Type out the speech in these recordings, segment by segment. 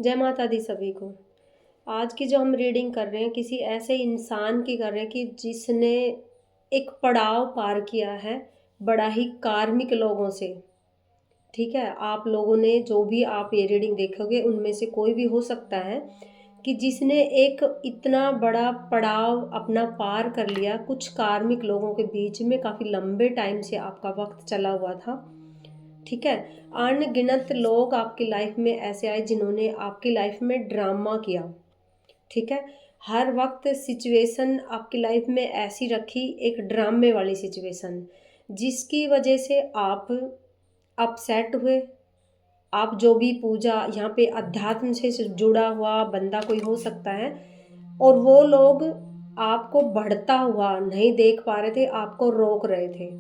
जय माता दी सभी को। आज की जो हम रीडिंग कर रहे हैं किसी ऐसे इंसान की कर रहे हैं कि जिसने एक पड़ाव पार किया है बड़ा ही कार्मिक लोगों से। ठीक है, आप लोगों ने जो भी आप ये रीडिंग देखोगे उनमें से कोई भी हो सकता है कि जिसने एक इतना बड़ा पड़ाव अपना पार कर लिया कुछ कार्मिक लोगों के बीच में। काफ़ी लंबे टाइम से आपका वक्त चला हुआ था। ठीक है, अनगिनत लोग आपकी लाइफ में ऐसे आए जिन्होंने आपकी लाइफ में ड्रामा किया। ठीक है, हर वक्त सिचुएशन आपकी लाइफ में ऐसी रखी, एक ड्रामे वाली सिचुएशन जिसकी वजह से आप अपसेट हुए। आप जो भी पूजा यहाँ पे अध्यात्म से जुड़ा हुआ बंदा कोई हो सकता है और वो लोग आपको बढ़ता हुआ नहीं देख पा रहे थे, आपको रोक रहे थे।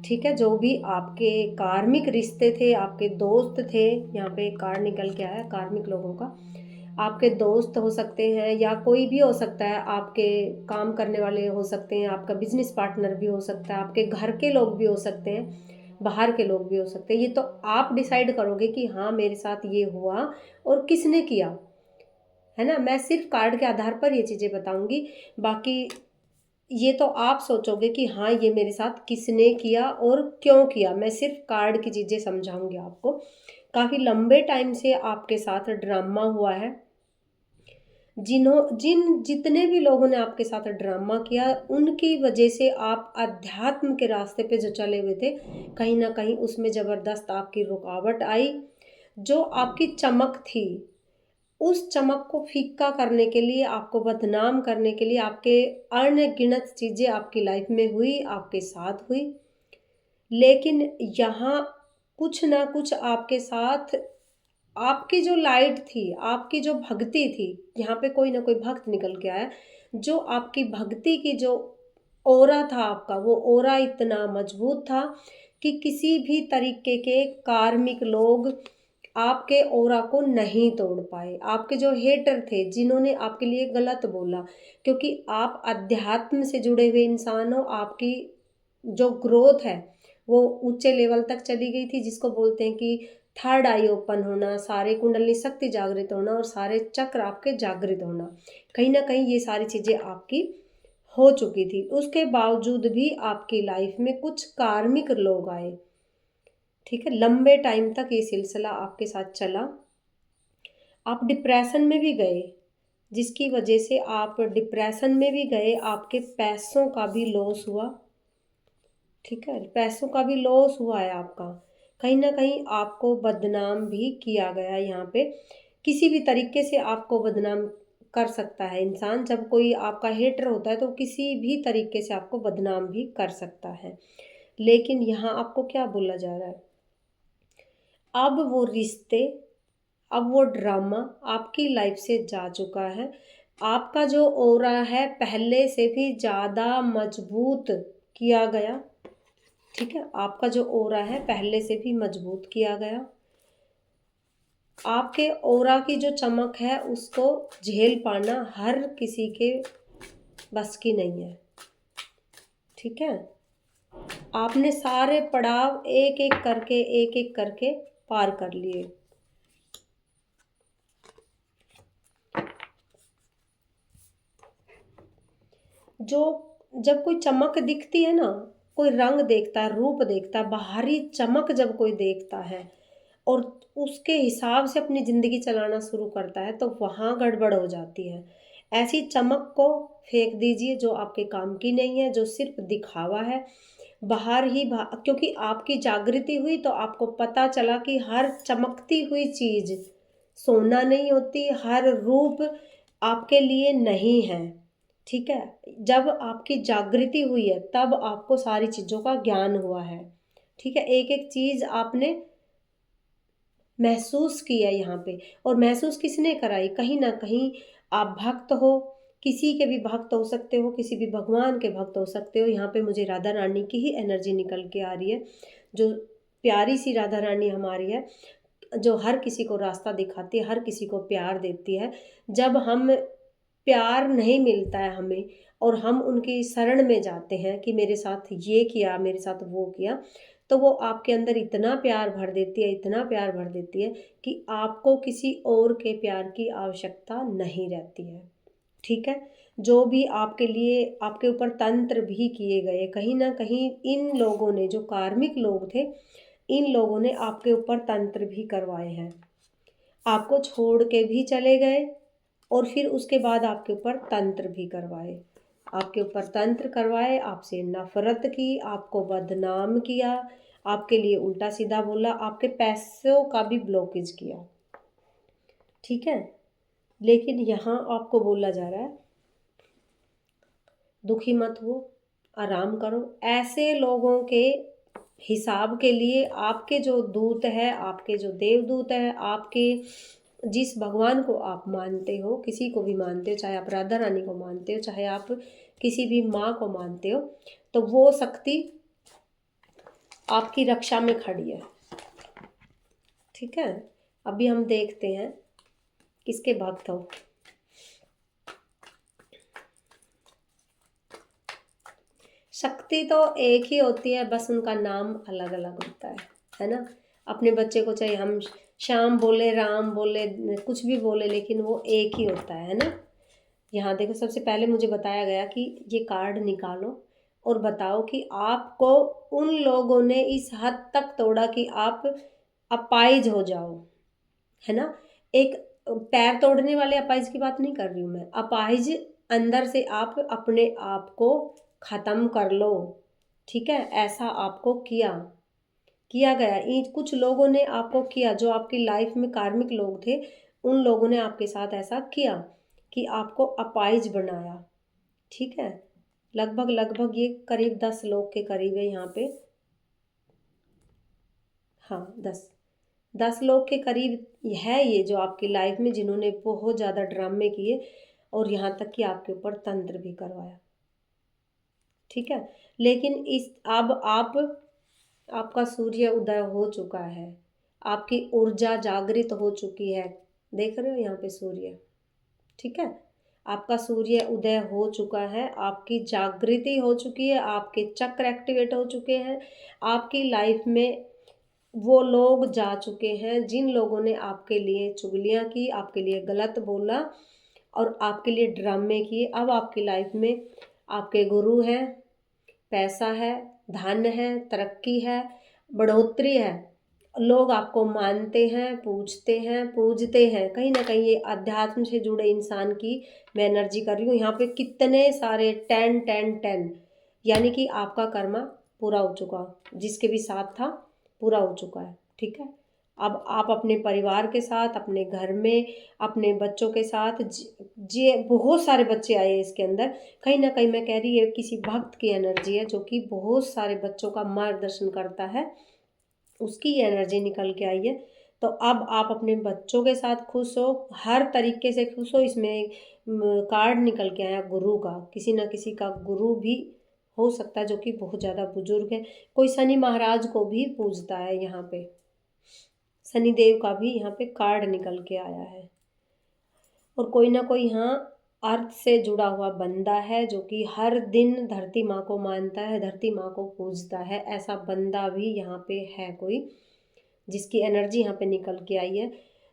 ठीक है, जो भी आपके कार्मिक रिश्ते थे, आपके दोस्त थे, यहाँ पे कार्ड निकल के आया कार्मिक लोगों का। आपके दोस्त हो सकते हैं या कोई भी हो सकता है, आपके काम करने वाले हो सकते हैं, आपका बिजनेस पार्टनर भी हो सकता है, आपके घर के लोग भी हो सकते हैं, बाहर के लोग भी हो सकते हैं। ये तो आप डिसाइड करोगे कि हाँ मेरे साथ ये हुआ और किसने किया, है ना। मैं सिर्फ कार्ड के आधार पर ये चीज़ें बताऊंगी, बाकी ये तो आप सोचोगे कि हाँ ये मेरे साथ किसने किया और क्यों किया। मैं सिर्फ कार्ड की चीज़ें समझाऊंगी आपको। काफ़ी लंबे टाइम से आपके साथ ड्रामा हुआ है। जितने भी लोगों ने आपके साथ ड्रामा किया उनकी वजह से आप अध्यात्म के रास्ते पे जो चले हुए थे, कहीं ना कहीं उसमें ज़बरदस्त आपकी रुकावट आई। जो आपकी चमक थी, उस चमक को फीका करने के लिए, आपको बदनाम करने के लिए, आपके अनगिनत चीज़ें आपकी लाइफ में हुई, आपके साथ हुई। लेकिन यहाँ कुछ ना कुछ आपके साथ, आपकी जो लाइट थी, आपकी जो भक्ति थी, यहाँ पे कोई ना कोई भक्त निकल के आया। जो आपकी भक्ति की जो ओरा था आपका, वो ओरा इतना मजबूत था कि किसी भी तरीके के कार्मिक लोग आपके ओरा को नहीं तोड़ पाए। आपके जो हेटर थे, जिन्होंने आपके लिए गलत बोला, क्योंकि आप अध्यात्म से जुड़े हुए इंसान हो, आपकी जो ग्रोथ है वो ऊंचे लेवल तक चली गई थी, जिसको बोलते हैं कि थर्ड आई ओपन होना, सारे कुंडली शक्ति जागृत होना और सारे चक्र आपके जागृत होना। कहीं ना कहीं ये सारी चीज़ें आपकी हो चुकी थी। उसके बावजूद भी आपकी लाइफ में कुछ कार्मिक लोग आए। ठीक है, लंबे टाइम तक ये सिलसिला आपके साथ चला। आप डिप्रेशन में भी गए, जिसकी वजह से आप डिप्रेशन में भी गए, आपके पैसों का भी लॉस हुआ। ठीक है, पैसों का भी लॉस हुआ है आपका। कहीं ना कहीं आपको बदनाम भी किया गया है। यहाँ पे किसी भी तरीके से आपको बदनाम कर सकता है इंसान। जब कोई आपका हेटर होता है तो किसी भी तरीके से आपको बदनाम भी कर सकता है। लेकिन यहाँ आपको क्या बोला जा रहा है, अब वो रिश्ते, अब वो ड्रामा आपकी लाइफ से जा चुका है। आपका जो ऑरा है पहले से भी ज़्यादा मजबूत किया गया। ठीक है, आपका जो ऑरा है पहले से भी मजबूत किया गया। आपके ऑरा की जो चमक है उसको झेल पाना हर किसी के बस की नहीं है। ठीक है, आपने सारे पड़ाव एक एक करके पार कर लिए। जो जब कोई चमक दिखती है ना, कोई रंग देखता है, रूप देखता है, बाहरी चमक जब कोई देखता है और उसके हिसाब से अपनी ज़िंदगी चलाना शुरू करता है तो वहाँ गड़बड़ हो जाती है। ऐसी चमक को फेंक दीजिए जो आपके काम की नहीं है, जो सिर्फ दिखावा है। बाहर ही क्योंकि आपकी जागृति हुई तो आपको पता चला कि हर चमकती हुई चीज़ सोना नहीं होती, हर रूप आपके लिए नहीं है। ठीक है, जब आपकी जागृति हुई है तब आपको सारी चीज़ों का ज्ञान हुआ है। ठीक है, एक एक चीज़ आपने महसूस किया यहाँ पे। और महसूस किसने कराई, कहीं ना कहीं आप भक्त हो, किसी के भी भक्त हो सकते हो, किसी भी भगवान के भक्त हो सकते हो। यहाँ पे मुझे राधा रानी की ही एनर्जी निकल के आ रही है, जो प्यारी सी राधा रानी हमारी है, जो हर किसी को रास्ता दिखाती है, हर किसी को प्यार देती है। जब हम प्यार नहीं मिलता है हमें और हम उनकी शरण में जाते हैं कि मेरे साथ ये किया, मेरे साथ वो किया, तो वो आपके अंदर इतना प्यार भर देती है, इतना प्यार भर देती है कि आपको किसी और के प्यार की आवश्यकता नहीं रहती है। ठीक है? जो भी आपके लिए आपके ऊपर तंत्र भी किए गए, कहीं न कहीं इन लोगों ने, जो कार्मिक लोग थे, इन लोगों ने आपके ऊपर तंत्र भी करवाए हैं। आपको छोड़ के भी चले गए और फिर उसके बाद आपके ऊपर तंत्र भी करवाए। आपके ऊपर तंत्र करवाए, आपसे नफ़रत की, आपको बदनाम किया, आपके लिए उल्टा-सीधा बोला, आपके पैसों का भी ब्लॉकेज किया। ठीक है? लेकिन यहाँ आपको बोला जा रहा है, दुखी मत हो, आराम करो। ऐसे लोगों के हिसाब के लिए आपके जो दूत है, आपके जो देवदूत है, आपके जिस भगवान को आप मानते हो, किसी को भी मानते हो, चाहे आप राधा रानी को मानते हो, चाहे आप किसी भी माँ को मानते हो, तो वो शक्ति आपकी रक्षा में खड़ी है। ठीक है? अभी हम देखते हैं किसके भक्त हो। शक्ति तो एक ही होती है, बस उनका नाम अलग अलग होता है ना? अपने बच्चे को चाहे हम श्याम बोले, राम बोले, कुछ भी बोले, लेकिन वो एक ही होता है ना? यहाँ देखो, सबसे पहले मुझे बताया गया कि ये कार्ड निकालो और बताओ कि आपको उन लोगों ने इस हद तक तोड़ा कि आप अपाहिज हो जाओ, है ना? एक पैर तोड़ने वाले अपाहिज की बात नहीं कर रही हूँ मैं, अपाहिज अंदर से आप अपने आप को ख़त्म कर लो। ठीक है? ऐसा आपको किया गया। कुछ लोगों ने आपको किया, जो आपकी लाइफ में कार्मिक लोग थे, उन लोगों ने आपके साथ ऐसा किया कि आपको अपाहिज बनाया। ठीक है? लगभग लगभग ये करीब 10 लोग के करीब है यहाँ पे। हाँ, 10 लोग के करीब है ये, जो आपकी लाइफ में जिन्होंने बहुत ज़्यादा ड्रामे किए और यहाँ तक कि आपके ऊपर तंत्र भी करवाया। ठीक है? लेकिन अब आपका सूर्य उदय हो चुका है, आपकी ऊर्जा जागृत हो चुकी है। देख रहे हो यहाँ पे सूर्य? ठीक है? आपका सूर्य उदय हो चुका है, आपकी जागृति हो चुकी है, आपके चक्र एक्टिवेट हो चुके हैं, आपकी लाइफ में वो लोग जा चुके हैं जिन लोगों ने आपके लिए चुगलियाँ की, आपके लिए गलत बोला और आपके लिए ड्रामे किए। अब आपकी लाइफ में आपके गुरु हैं, पैसा है, धन है, तरक्की है, बढ़ोतरी है। लोग आपको मानते हैं, पूजते हैं। कहीं न कहीं ये अध्यात्म से जुड़े इंसान की मैं एनर्जी कर रही हूँ। यहाँ पे कितने सारे 10, 10, 10, यानी कि आपका कर्मा पूरा हो चुका, जिसके भी साथ था पूरा हो चुका है। ठीक है? अब आप अपने परिवार के साथ, अपने घर में, अपने बच्चों के साथ जी, बहुत सारे बच्चे आए हैं इसके अंदर। कहीं ना कहीं मैं कह रही है किसी भक्त की एनर्जी है, जो कि बहुत सारे बच्चों का मार्गदर्शन करता है, उसकी एनर्जी निकल के आई है। तो अब आप अपने बच्चों के साथ खुश हो, हर तरीके से खुश हो। इसमें कार्ड निकल के आया गुरु का, किसी ना किसी का गुरु भी हो सकता है जो कि बहुत ज़्यादा बुजुर्ग है। कोई शनि महाराज को भी पूजता है यहाँ पे, शनिदेव का भी यहाँ पे कार्ड निकल के आया है। और कोई ना कोई यहाँ अर्थ से जुड़ा हुआ बंदा है, जो कि हर दिन धरती माँ को मानता है, धरती माँ को पूजता है। ऐसा बंदा भी यहाँ पे है कोई, जिसकी एनर्जी यहाँ पे निकल के आई है,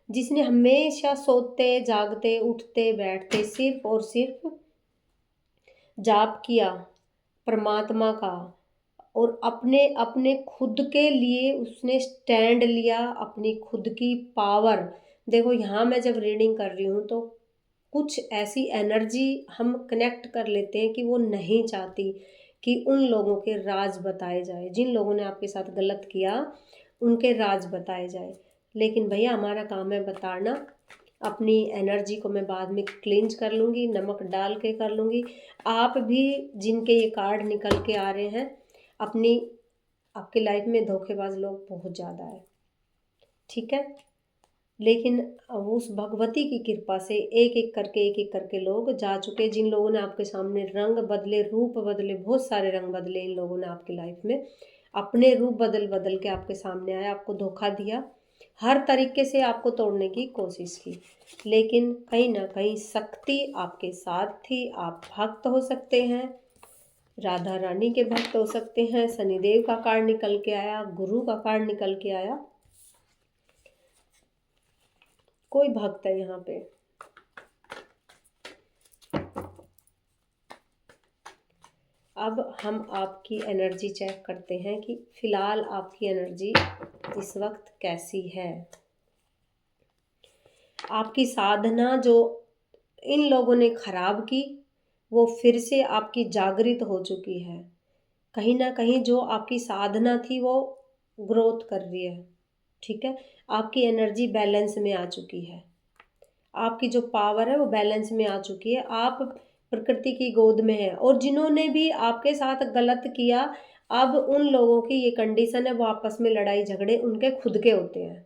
जिसने हमेशा सोते जागते उठते बैठते सिर्फ और सिर्फ जाप किया परमात्मा का, और अपने अपने खुद के लिए उसने स्टैंड लिया, अपनी खुद की पावर। देखो, यहाँ मैं जब रीडिंग कर रही हूँ तो कुछ ऐसी एनर्जी हम कनेक्ट कर लेते हैं कि वो नहीं चाहती कि उन लोगों के राज बताए जाए, जिन लोगों ने आपके साथ गलत किया उनके राज बताए जाए। लेकिन भैया, हमारा काम है बताना। अपनी एनर्जी को मैं बाद में क्लींज कर लूँगी, नमक डाल के कर लूँगी। आप भी, जिनके ये कार्ड निकल के आ रहे हैं, आपकी लाइफ में धोखेबाज लोग बहुत ज़्यादा है। ठीक है? लेकिन उस भगवती की कृपा से एक एक करके लोग जा चुके, जिन लोगों ने आपके सामने रंग बदले, रूप बदले, बहुत सारे रंग बदले इन लोगों ने आपकी लाइफ में, अपने रूप बदल बदल के आपके सामने आया, आपको धोखा दिया, हर तरीके से आपको तोड़ने की कोशिश की। लेकिन कहीं ना कहीं शक्ति आपके साथ थी, आप भक्त हो सकते हैं। राधा रानी के भक्त हो सकते हैं, शनिदेव का कार्ड निकल के आया, गुरु का कार्ड निकल के आया, कोई भक्त है यहाँ पे। अब हम आपकी एनर्जी चेक करते हैं कि फिलहाल आपकी एनर्जी इस वक्त कैसी है। आपकी साधना जो इन लोगों ने खराब की वो फिर से आपकी जागृत हो चुकी है। कहीं ना कहीं जो आपकी साधना थी वो ग्रोथ कर रही है। ठीक है, आपकी एनर्जी बैलेंस में आ चुकी है, आपकी जो पावर है वो बैलेंस में आ चुकी है, आप प्रकृति की गोद में है। और जिन्होंने भी आपके साथ गलत किया, अब उन लोगों की ये कंडीशन है, वो आपस में लड़ाई झगड़े उनके खुद के होते हैं,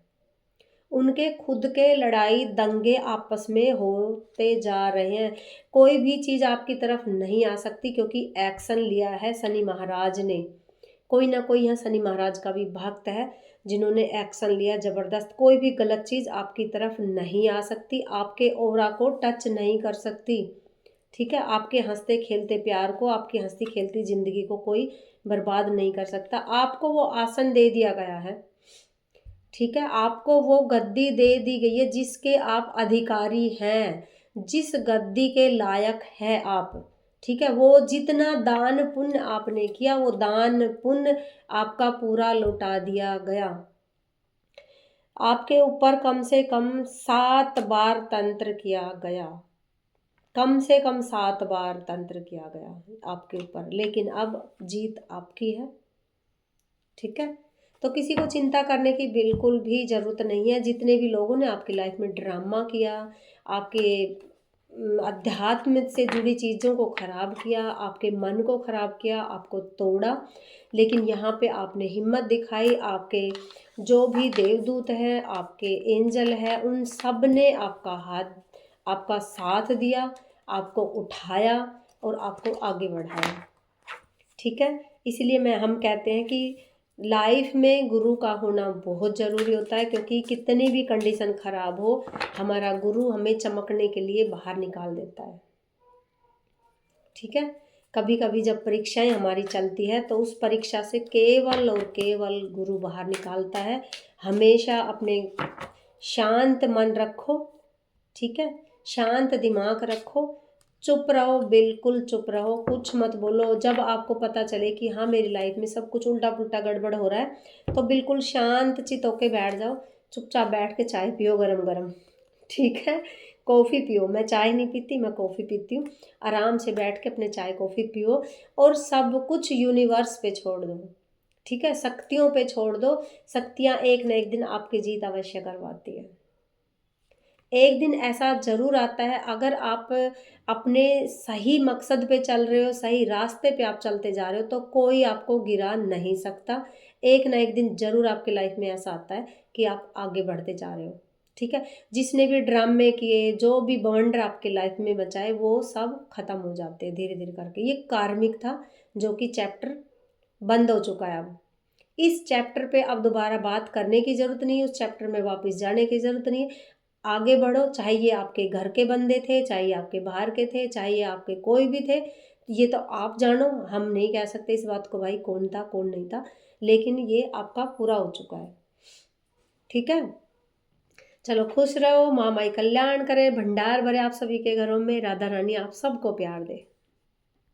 उनके खुद के लड़ाई दंगे आपस में होते जा रहे हैं। कोई भी चीज़ आपकी तरफ नहीं आ सकती क्योंकि एक्शन लिया है शनि महाराज ने। कोई ना कोई यहाँ शनि महाराज का भी भक्त है जिन्होंने एक्शन लिया ज़बरदस्त। कोई भी गलत चीज़ आपकी तरफ नहीं आ सकती, आपके ऑरा को टच नहीं कर सकती। ठीक है, आपके हंसते खेलते प्यार को, आपकी हंसती खेलती ज़िंदगी को कोई बर्बाद नहीं कर सकता। आपको वो आसन दे दिया गया है। ठीक है, आपको वो गद्दी दे दी गई है जिसके आप अधिकारी हैं, जिस गद्दी के लायक हैं आप। ठीक है, वो जितना दान पुण्य आपने किया वो दान पुण्य आपका पूरा लौटा दिया गया। आपके ऊपर कम से कम 7 बार तंत्र किया गया, कम से कम 7 बार तंत्र किया गया आपके ऊपर, लेकिन अब जीत आपकी है। ठीक है, तो किसी को चिंता करने की बिल्कुल भी ज़रूरत नहीं है। जितने भी लोगों ने आपकी लाइफ में ड्रामा किया, आपके अध्यात्म से जुड़ी चीज़ों को ख़राब किया, आपके मन को ख़राब किया, आपको तोड़ा, लेकिन यहाँ पे आपने हिम्मत दिखाई। आपके जो भी देवदूत हैं, आपके एंजल हैं, उन सब ने आपका हाथ, आपका साथ दिया, आपको उठाया और आपको आगे बढ़ाया। ठीक है, इसलिए हम कहते हैं कि लाइफ में गुरु का होना बहुत ज़रूरी होता है, क्योंकि कितनी भी कंडीशन ख़राब हो, हमारा गुरु हमें चमकने के लिए बाहर निकाल देता है। ठीक है, कभी कभी जब परीक्षाएं हमारी चलती है तो उस परीक्षा से केवल और केवल गुरु बाहर निकालता है। हमेशा अपने शांत मन रखो। ठीक है, शांत दिमाग रखो, चुप रहो, बिल्कुल चुप रहो, कुछ मत बोलो। जब आपको पता चले कि हाँ मेरी लाइफ में सब कुछ उल्टा पुल्टा गड़बड़ हो रहा है, तो बिल्कुल शांत चित होके बैठ जाओ, चुपचाप बैठ के चाय पियो गरम गरम। ठीक है, कॉफ़ी पियो, मैं चाय नहीं पीती, मैं कॉफ़ी पीती हूँ। आराम से बैठ के अपने चाय कॉफ़ी पियो और सब कुछ यूनिवर्स पे छोड़ दो। ठीक है, शक्तियों पे छोड़ दो। शक्तियाँ एक न एक दिन आपकी जीत अवश्य करवाती है। एक दिन ऐसा ज़रूर आता है, अगर आप अपने सही मकसद पे चल रहे हो, सही रास्ते पे आप चलते जा रहे हो, तो कोई आपको गिरा नहीं सकता। एक ना एक दिन ज़रूर आपकी लाइफ में ऐसा आता है कि आप आगे बढ़ते जा रहे हो। ठीक है, जिसने भी ड्रामे किए, जो भी बॉन्ड आपके लाइफ में बचाए, वो सब खत्म हो जाते हैं धीरे धीरे करके। ये कार्मिक था जो कि चैप्टर बंद हो चुका है। अब इस चैप्टर पे अब दोबारा बात करने की ज़रूरत नहीं है, उस चैप्टर में वापस जाने की ज़रूरत नहीं है। आगे बढ़ो, चाहे ये आपके घर के बंदे थे, चाहे ये आपके बाहर के थे, चाहे ये आपके कोई भी थे, ये तो आप जानो। हम नहीं कह सकते इस बात को भाई कौन था कौन नहीं था, लेकिन ये आपका पूरा हो चुका है। ठीक है, चलो खुश रहो, माँ माई कल्याण करे, भंडार भरे आप सभी के घरों में, राधा रानी आप सबको प्यार दे।